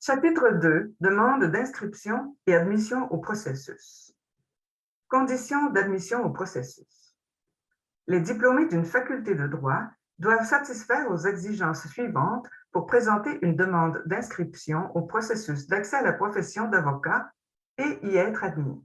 Chapitre 2. Demande d'inscription et admission au processus. Conditions d'admission au processus. Les diplômés d'une faculté de droit doivent satisfaire aux exigences suivantes pour présenter une demande d'inscription au processus d'accès à la profession d'avocat et y être admis.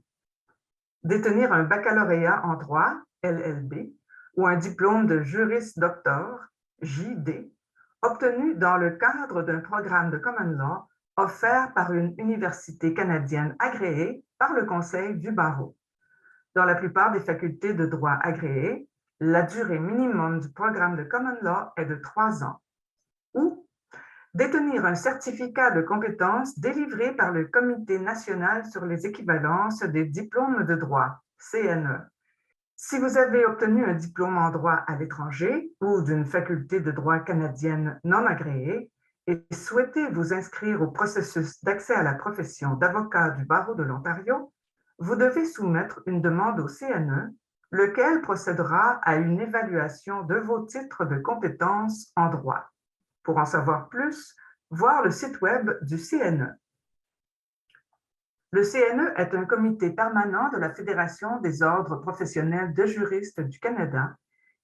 Détenir un baccalauréat en droit, LLB, ou un diplôme de juriste doctor, JD, obtenu dans le cadre d'un programme de common law offert par une université canadienne agréée par le Conseil du barreau. Dans la plupart des facultés de droit agréées, la durée minimum du programme de common law est de 3 ans. Ou détenir un certificat de compétence délivré par le Comité national sur les équivalences des diplômes de droit, CNE. Si vous avez obtenu un diplôme en droit à l'étranger ou d'une faculté de droit canadienne non agréée et souhaitez vous inscrire au processus d'accès à la profession d'avocat du barreau de l'Ontario, vous devez soumettre une demande au CNE, lequel procédera à une évaluation de vos titres de compétences en droit. Pour en savoir plus, voir le site web du CNE. Le CNE est un comité permanent de la Fédération des ordres professionnels de juristes du Canada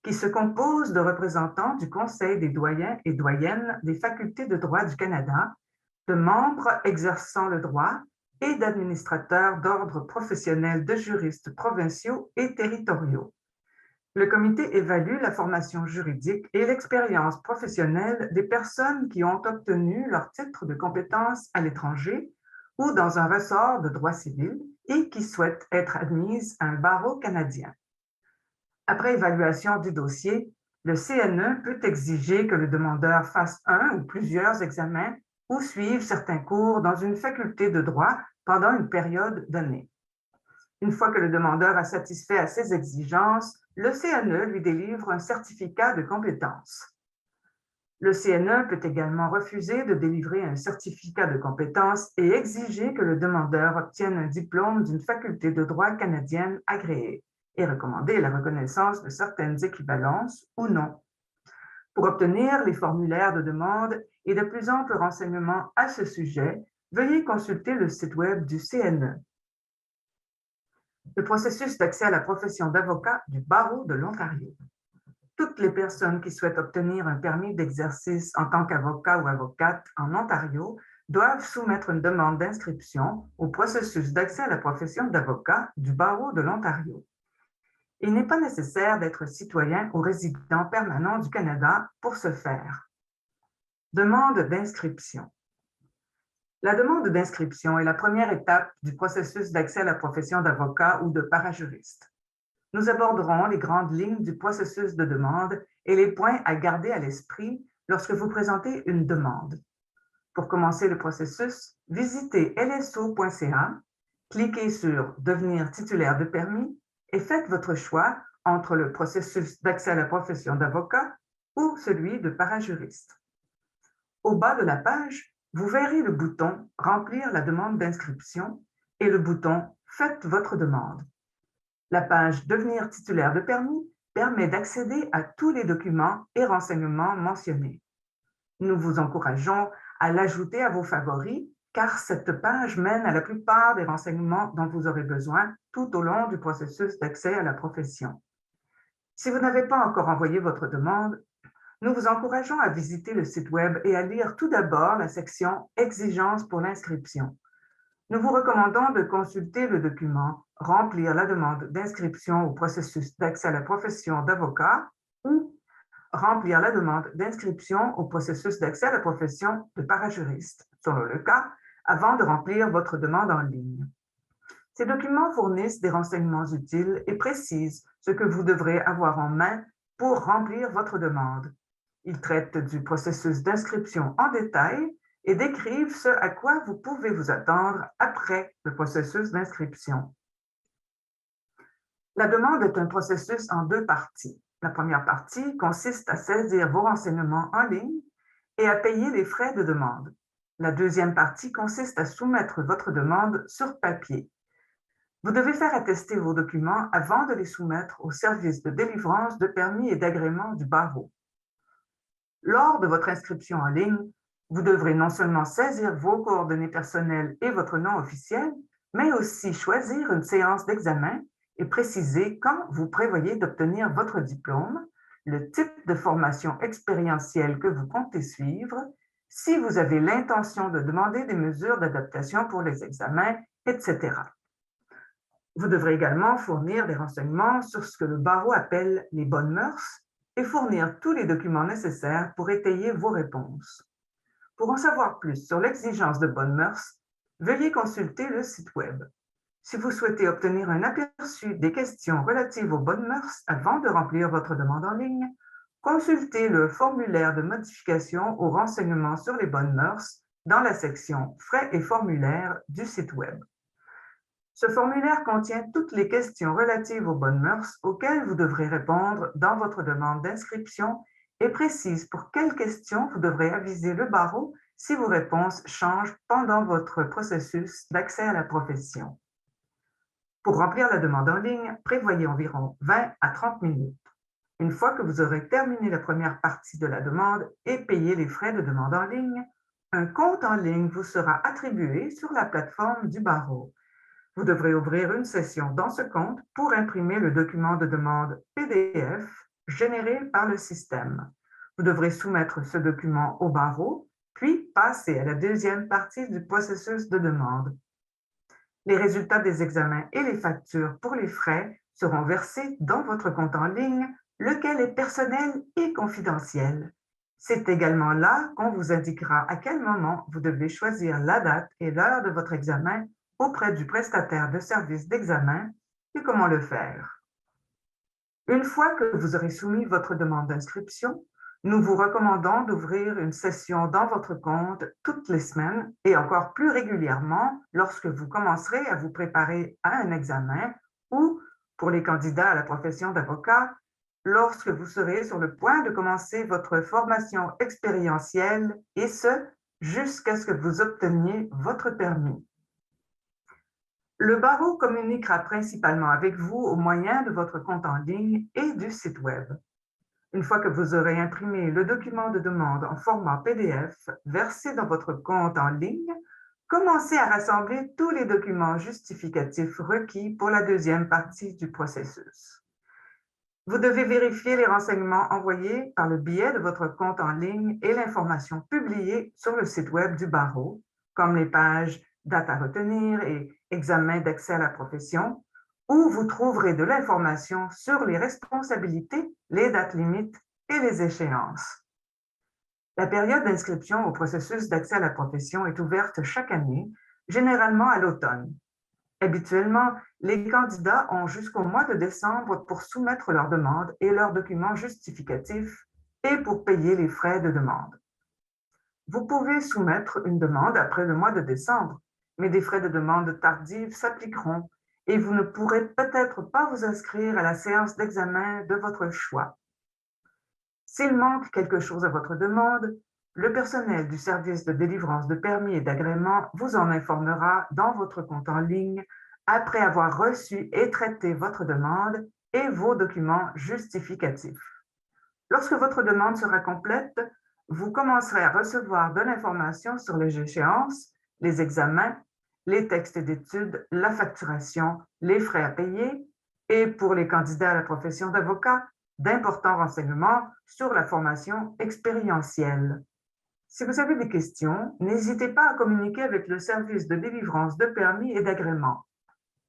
qui se compose de représentants du Conseil des doyens et doyennes des facultés de droit du Canada, de membres exerçant le droit et d'administrateurs d'ordres professionnels de juristes provinciaux et territoriaux. Le comité évalue la formation juridique et l'expérience professionnelle des personnes qui ont obtenu leur titre de compétence à l'étranger ou dans un ressort de droit civil et qui souhaitent être admises à un barreau canadien. Après évaluation du dossier, le CNE peut exiger que le demandeur fasse un ou plusieurs examens ou suive certains cours dans une faculté de droit pendant une période donnée. Une fois que le demandeur a satisfait à ces exigences, le CNE lui délivre un certificat de compétence. Le CNE peut également refuser de délivrer un certificat de compétence et exiger que le demandeur obtienne un diplôme d'une faculté de droit canadienne agréée et recommander la reconnaissance de certaines équivalences ou non. Pour obtenir les formulaires de demande et de plus amples renseignements à ce sujet, veuillez consulter le site web du CNE. Le processus d'accès à la profession d'avocat du barreau de l'Ontario. Toutes les personnes qui souhaitent obtenir un permis d'exercice en tant qu'avocat ou avocate en Ontario doivent soumettre une demande d'inscription au processus d'accès à la profession d'avocat du barreau de l'Ontario. Il n'est pas nécessaire d'être citoyen ou résident permanent du Canada pour ce faire. Demande d'inscription. La demande d'inscription est la première étape du processus d'accès à la profession d'avocat ou de parajuriste. Nous aborderons les grandes lignes du processus de demande et les points à garder à l'esprit lorsque vous présentez une demande. Pour commencer le processus, visitez lso.ca, cliquez sur « Devenir titulaire de permis » et faites votre choix entre le processus d'accès à la profession d'avocat ou celui de parajuriste. Au bas de la page, vous verrez le bouton « Remplir la demande d'inscription » et le bouton « Faites votre demande ». La page « Devenir titulaire de permis » permet d'accéder à tous les documents et renseignements mentionnés. Nous vous encourageons à l'ajouter à vos favoris car cette page mène à la plupart des renseignements dont vous aurez besoin tout au long du processus d'accès à la profession. Si vous n'avez pas encore envoyé votre demande, nous vous encourageons à visiter le site web et à lire tout d'abord la section « Exigences pour l'inscription ». Nous vous recommandons de consulter le document « Remplir la demande d'inscription au processus d'accès à la profession d'avocat » ou « Remplir la demande d'inscription au processus d'accès à la profession de parajuriste » selon le cas, avant de remplir votre demande en ligne. Ces documents fournissent des renseignements utiles et précisent ce que vous devrez avoir en main pour remplir votre demande. Ils traitent du processus d'inscription en détail et décrivent ce à quoi vous pouvez vous attendre après le processus d'inscription. La demande est un processus en 2 parties. La première partie consiste à saisir vos renseignements en ligne et à payer les frais de demande. La deuxième partie consiste à soumettre votre demande sur papier. Vous devez faire attester vos documents avant de les soumettre au service de délivrance de permis et d'agrément du barreau. Lors de votre inscription en ligne, Vous devrez non seulement saisir vos coordonnées personnelles et votre nom officiel, mais aussi choisir une séance d'examen et préciser quand vous prévoyez d'obtenir votre diplôme, le type de formation expérientielle que vous comptez suivre, si vous avez l'intention de demander des mesures d'adaptation pour les examens, etc. Vous devrez également fournir des renseignements sur ce que le barreau appelle les bonnes mœurs et fournir tous les documents nécessaires pour étayer vos réponses. Pour en savoir plus sur l'exigence de bonnes mœurs, veuillez consulter le site Web. Si vous souhaitez obtenir un aperçu des questions relatives aux bonnes mœurs avant de remplir votre demande en ligne, consultez le formulaire de modification aux renseignements sur les bonnes mœurs dans la section Frais et formulaires du site Web. Ce formulaire contient toutes les questions relatives aux bonnes mœurs auxquelles vous devrez répondre dans votre demande d'inscription et précise pour quelles questions vous devrez aviser le barreau si vos réponses changent pendant votre processus d'accès à la profession. Pour remplir la demande en ligne, prévoyez environ 20 à 30 minutes. Une fois que vous aurez terminé la première partie de la demande et payé les frais de demande en ligne, un compte en ligne vous sera attribué sur la plateforme du barreau. Vous devrez ouvrir une session dans ce compte pour imprimer le document de demande PDF généré par le système. Vous devrez soumettre ce document au barreau, puis passer à la deuxième partie du processus de demande. Les résultats des examens et les factures pour les frais seront versés dans votre compte en ligne, lequel est personnel et confidentiel. C'est également là qu'on vous indiquera à quel moment vous devez choisir la date et l'heure de votre examen auprès du prestataire de services d'examen et comment le faire. Une fois que vous aurez soumis votre demande d'inscription, nous vous recommandons d'ouvrir une session dans votre compte toutes les semaines et encore plus régulièrement lorsque vous commencerez à vous préparer à un examen ou, pour les candidats à la profession d'avocat, lorsque vous serez sur le point de commencer votre formation expérientielle et ce, jusqu'à ce que vous obteniez votre permis. Le barreau communiquera principalement avec vous au moyen de votre compte en ligne et du site Web. Une fois que vous aurez imprimé le document de demande en format PDF versé dans votre compte en ligne, commencez à rassembler tous les documents justificatifs requis pour la deuxième partie du processus. Vous devez vérifier les renseignements envoyés par le biais de votre compte en ligne et l'information publiée sur le site Web du barreau, comme les pages Date à retenir et Examen d'accès à la profession, où vous trouverez de l'information sur les responsabilités, les dates limites et les échéances. La période d'inscription au processus d'accès à la profession est ouverte chaque année, généralement à l'automne. Habituellement, les candidats ont jusqu'au mois de décembre pour soumettre leur demande et leurs documents justificatifs et pour payer les frais de demande. Vous pouvez soumettre une demande après le mois de décembre, mais des frais de demande tardives s'appliqueront et vous ne pourrez peut-être pas vous inscrire à la séance d'examen de votre choix. S'il manque quelque chose à votre demande, le personnel du service de délivrance de permis et d'agrément vous en informera dans votre compte en ligne après avoir reçu et traité votre demande et vos documents justificatifs. Lorsque votre demande sera complète, vous commencerez à recevoir de l'information sur les échéances, les examens, les textes d'études, la facturation, les frais à payer et pour les candidats à la profession d'avocat, d'importants renseignements sur la formation expérientielle. Si vous avez des questions, n'hésitez pas à communiquer avec le service de délivrance de permis et d'agrément.